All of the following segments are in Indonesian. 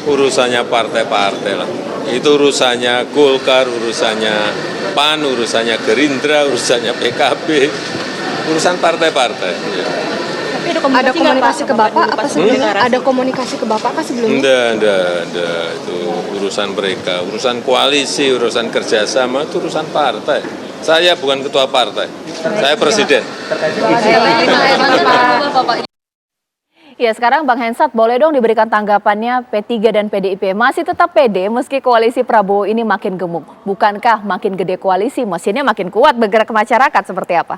urusannya partai-partai lah. Itu urusannya Golkar, urusannya PAN, urusannya Gerindra, urusannya PKB, urusan partai-partai. Ya. Ada komunikasi ke Bapak apa sebelumnya? Ada komunikasi ke Bapak kah sebelumnya? Enggak. Itu urusan mereka, urusan koalisi, urusan kerjasama, itu urusan partai. Saya bukan ketua partai, saya presiden. Ya, sekarang Bang Hensat, boleh dong diberikan tanggapannya P3 dan PDIP. Masih tetap pede meski koalisi Prabowo ini makin gemuk. Bukankah makin gede koalisi, mesinnya makin kuat bergerak ke masyarakat seperti apa?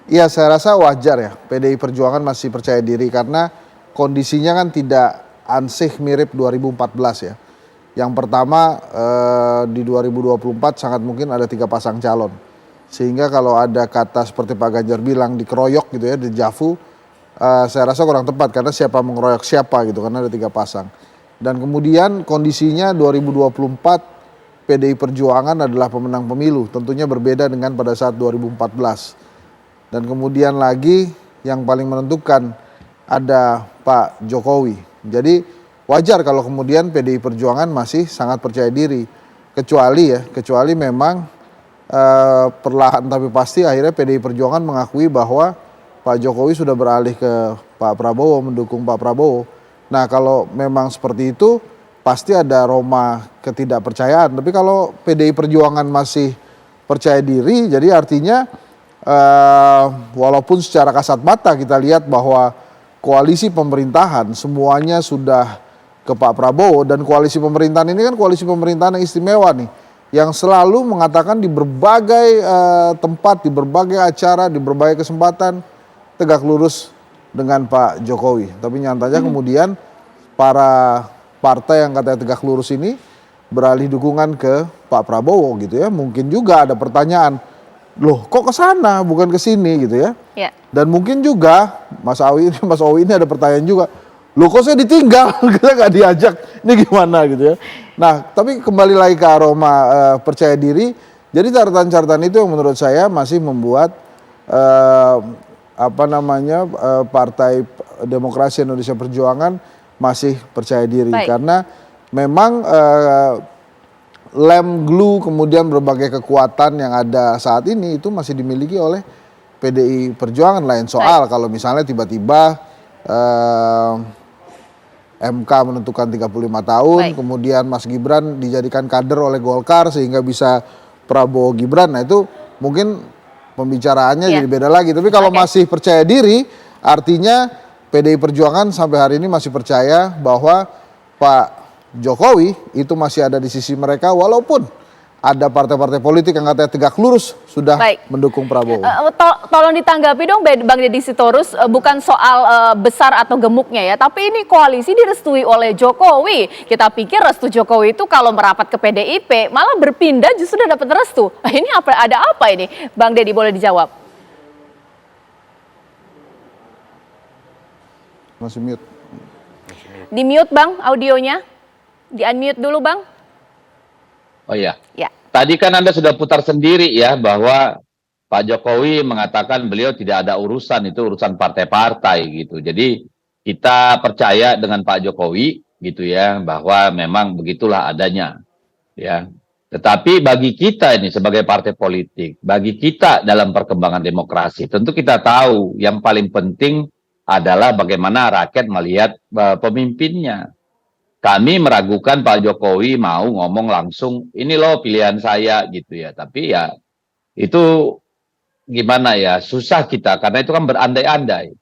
Ya, saya rasa wajar ya. PDI Perjuangan masih percaya diri karena kondisinya kan tidak ansih mirip 2014 ya. Yang pertama di 2024 sangat mungkin ada 3 pasang calon. Sehingga kalau ada kata seperti Pak Ganjar bilang dikeroyok gitu ya, dejavu, saya rasa kurang tepat karena siapa mengeroyok siapa gitu karena ada 3 pasang. Dan kemudian kondisinya 2024 PDI Perjuangan adalah pemenang pemilu, tentunya berbeda dengan pada saat 2014. Dan kemudian lagi yang paling menentukan ada Pak Jokowi. Jadi wajar kalau kemudian PDI Perjuangan masih sangat percaya diri. Kecuali memang perlahan tapi pasti akhirnya PDI Perjuangan mengakui bahwa Pak Jokowi sudah beralih ke Pak Prabowo, mendukung Pak Prabowo. Nah kalau memang seperti itu pasti ada aroma ketidakpercayaan. Tapi kalau PDI Perjuangan masih percaya diri, jadi artinya walaupun secara kasat mata kita lihat bahwa koalisi pemerintahan semuanya sudah ke Pak Prabowo, dan koalisi pemerintahan ini kan koalisi pemerintahan yang istimewa nih, yang selalu mengatakan di berbagai tempat, di berbagai acara, di berbagai kesempatan tegak lurus dengan Pak Jokowi. Tapi nyatanya kemudian para partai yang katanya tegak lurus ini beralih dukungan ke Pak Prabowo gitu ya. Mungkin juga ada pertanyaan, loh kok ke sana bukan ke sini gitu ya. Ya. Dan mungkin juga Mas Owi ini ada pertanyaan juga, loh kok saya ditinggal, kita nggak diajak, ini gimana gitu ya. Nah tapi kembali lagi ke aroma percaya diri, jadi catatan-catatan itu yang menurut saya masih membuat Partai Demokrasi Indonesia Perjuangan masih percaya diri. Baik. Karena memang lem glue kemudian berbagai kekuatan yang ada saat ini itu masih dimiliki oleh PDI Perjuangan. Lain soal kalau misalnya tiba-tiba MK menentukan 35 tahun, kemudian Mas Gibran dijadikan kader oleh Golkar sehingga bisa Prabowo Gibran. Nah itu mungkin pembicaraannya jadi beda lagi. Tapi kalau masih percaya diri, artinya PDI Perjuangan sampai hari ini masih percaya bahwa Pak Jokowi itu masih ada di sisi mereka, walaupun ada partai-partai politik yang katanya tegak lurus sudah mendukung Prabowo. Tolong ditanggapi dong Bang Deddy Sitorus, bukan soal besar atau gemuknya ya, tapi ini koalisi direstui oleh Jokowi. Kita pikir restu Jokowi itu kalau merapat ke PDIP malah berpindah justru dapat restu. Ini ada apa ini? Bang Deddy boleh dijawab. Masih mute. Di mute Bang audionya. Di unmute dulu Bang. Oh iya. Ya. Tadi kan Anda sudah putar sendiri ya bahwa Pak Jokowi mengatakan beliau tidak ada urusan, itu urusan partai-partai gitu. Jadi kita percaya dengan Pak Jokowi gitu ya, bahwa memang begitulah adanya ya. Tetapi bagi kita ini sebagai partai politik, bagi kita dalam perkembangan demokrasi, tentu kita tahu yang paling penting adalah bagaimana rakyat melihat pemimpinnya. Kami meragukan Pak Jokowi mau ngomong langsung, ini loh pilihan saya gitu ya. Tapi ya itu gimana ya, susah kita karena itu kan berandai-andai.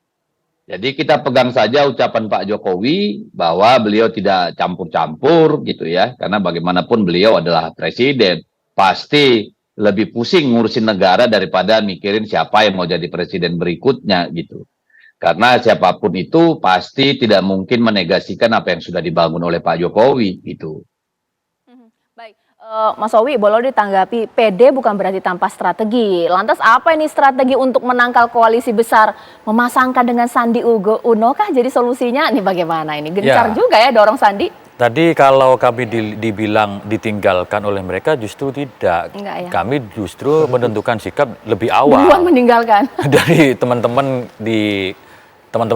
Jadi kita pegang saja ucapan Pak Jokowi bahwa beliau tidak campur-campur gitu ya. Karena bagaimanapun beliau adalah presiden. Pasti lebih pusing ngurusin negara daripada mikirin siapa yang mau jadi presiden berikutnya gitu. Karena siapapun itu pasti tidak mungkin menegasikan apa yang sudah dibangun oleh Pak Jokowi gitu. Baik, Mas Owi boleh ditanggapi, PD bukan berarti tanpa strategi. Lantas apa ini strategi untuk menangkal koalisi besar? Memasangkan dengan Sandi Uno kah jadi solusinya? Ini bagaimana ini? Gencar juga ya dorong Sandi? Tadi kalau kami dibilang ditinggalkan oleh mereka justru tidak. Enggak, ya? Kami justru menentukan sikap lebih awal. Duluan meninggalkan. Dari teman-teman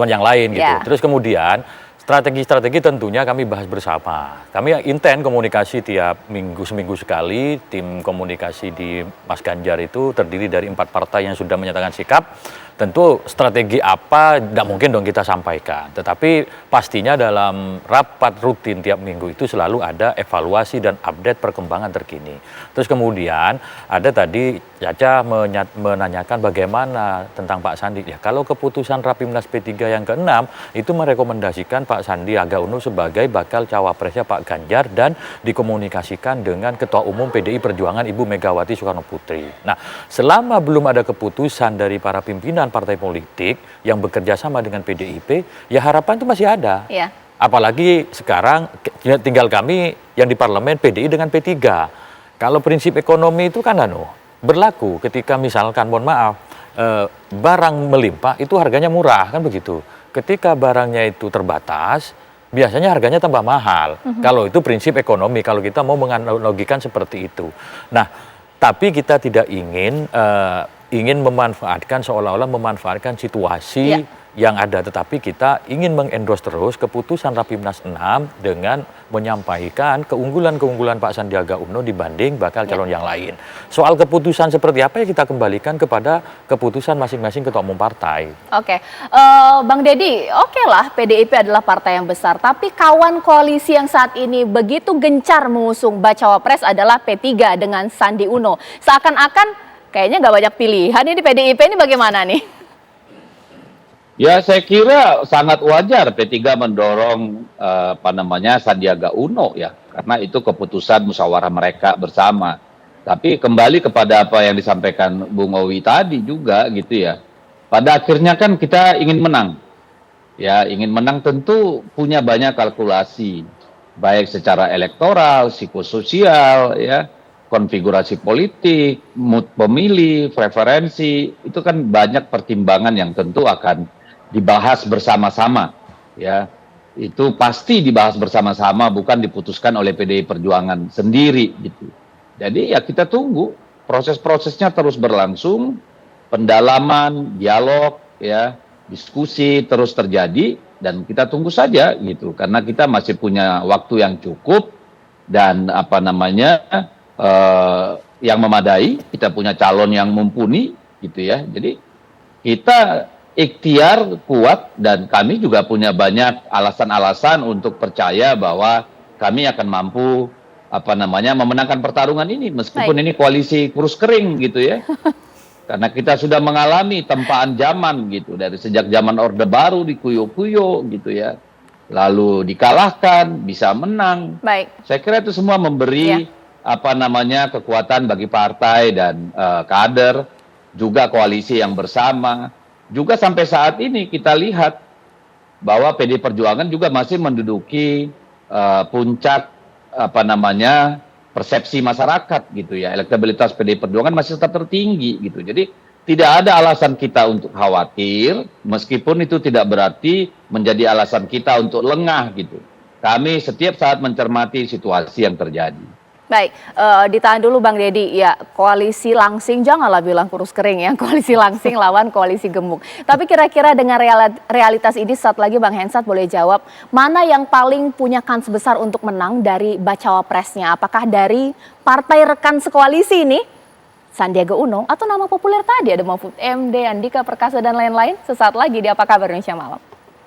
yang lain gitu. Terus kemudian Strategi-strategi tentunya kami bahas bersama. Kami intent komunikasi tiap minggu, seminggu sekali. Tim komunikasi di Mas Ganjar itu terdiri dari 4 partai yang sudah menyatakan sikap. Tentu strategi apa tidak mungkin dong kita sampaikan. Tetapi pastinya dalam rapat rutin tiap minggu itu selalu ada evaluasi dan update perkembangan terkini. Terus kemudian ada tadi Caca menanyakan bagaimana tentang Pak Sandi. Ya, kalau keputusan Rapimnas P3 yang ke-6 itu merekomendasikan Pak Sandiaga Uno sebagai bakal cawapresnya Pak Ganjar dan dikomunikasikan dengan Ketua Umum PDI Perjuangan Ibu Megawati Soekarno Putri. Nah, selama belum ada keputusan dari para pimpinan partai politik yang bekerja sama dengan PDIP, ya harapan itu masih ada. Ya. Apalagi sekarang tinggal kami yang di parlemen PDI dengan P3. Kalau prinsip ekonomi itu kan berlaku ketika misalkan mohon maaf barang melimpah itu harganya murah kan begitu. Ketika barangnya itu terbatas biasanya harganya tambah mahal. Kalau itu prinsip ekonomi, kalau kita mau menganalogikan seperti itu. Nah, tapi kita tidak ingin memanfaatkan seolah-olah memanfaatkan situasi yang ada, tetapi kita ingin mengendorse terus keputusan Rapimnas 6 dengan menyampaikan keunggulan-keunggulan Pak Sandiaga Uno dibanding bakal calon yang lain. Soal keputusan seperti apa ya kita kembalikan kepada keputusan masing-masing ketua umum partai. Oke, Bang Deddy, oke lah PDIP adalah partai yang besar, tapi kawan koalisi yang saat ini begitu gencar mengusung bacawa pres adalah P3 dengan Sandi Uno. Seakan-akan kayaknya nggak banyak pilihan ini PDIP ini bagaimana nih? Ya, saya kira sangat wajar P3 mendorong Sandiaga Uno ya, karena itu keputusan musyawarah mereka bersama. Tapi kembali kepada apa yang disampaikan Bung Owi tadi juga gitu ya. Pada akhirnya kan kita ingin menang. Ya, ingin menang tentu punya banyak kalkulasi, baik secara elektoral, psikososial ya, konfigurasi politik, mood pemilih, preferensi, itu kan banyak pertimbangan yang tentu akan dibahas bersama-sama, ya. Itu pasti dibahas bersama-sama, bukan diputuskan oleh PDI Perjuangan sendiri, gitu. Jadi ya kita tunggu, proses-prosesnya terus berlangsung, pendalaman, dialog, ya, diskusi terus terjadi, dan kita tunggu saja, gitu. Karena kita masih punya waktu yang cukup, dan yang memadai, kita punya calon yang mumpuni, gitu ya. Jadi kita ikhtiar kuat dan kami juga punya banyak alasan-alasan untuk percaya bahwa kami akan mampu memenangkan pertarungan ini meskipun ini koalisi kurus kering gitu ya. Karena kita sudah mengalami tempaan zaman gitu, dari sejak zaman Orde Baru dikuyo-kuyo gitu ya. Lalu dikalahkan, bisa menang. Baik. Saya kira itu semua memberi kekuatan bagi partai dan kader, juga koalisi yang bersama. Juga sampai saat ini kita lihat bahwa PD Perjuangan juga masih menduduki puncak persepsi masyarakat gitu ya. Elektabilitas PD Perjuangan masih tetap tertinggi gitu. Jadi tidak ada alasan kita untuk khawatir, meskipun itu tidak berarti menjadi alasan kita untuk lengah gitu. Kami setiap saat mencermati situasi yang terjadi. Baik, ditahan dulu Bang Deddy. Ya, koalisi langsing, janganlah bilang kurus kering ya. Koalisi langsing lawan koalisi gemuk. Tapi kira-kira dengan realitas ini, saat lagi Bang Hensat boleh jawab, mana yang paling punya kans besar untuk menang dari bacawa presnya? Apakah dari partai rekan sekoalisi ini, Sandiaga Uno, atau nama populer tadi ada Mahfud MD, Andika Perkasa dan lain-lain? Sesaat lagi di Apa Kabar Indonesia Malam.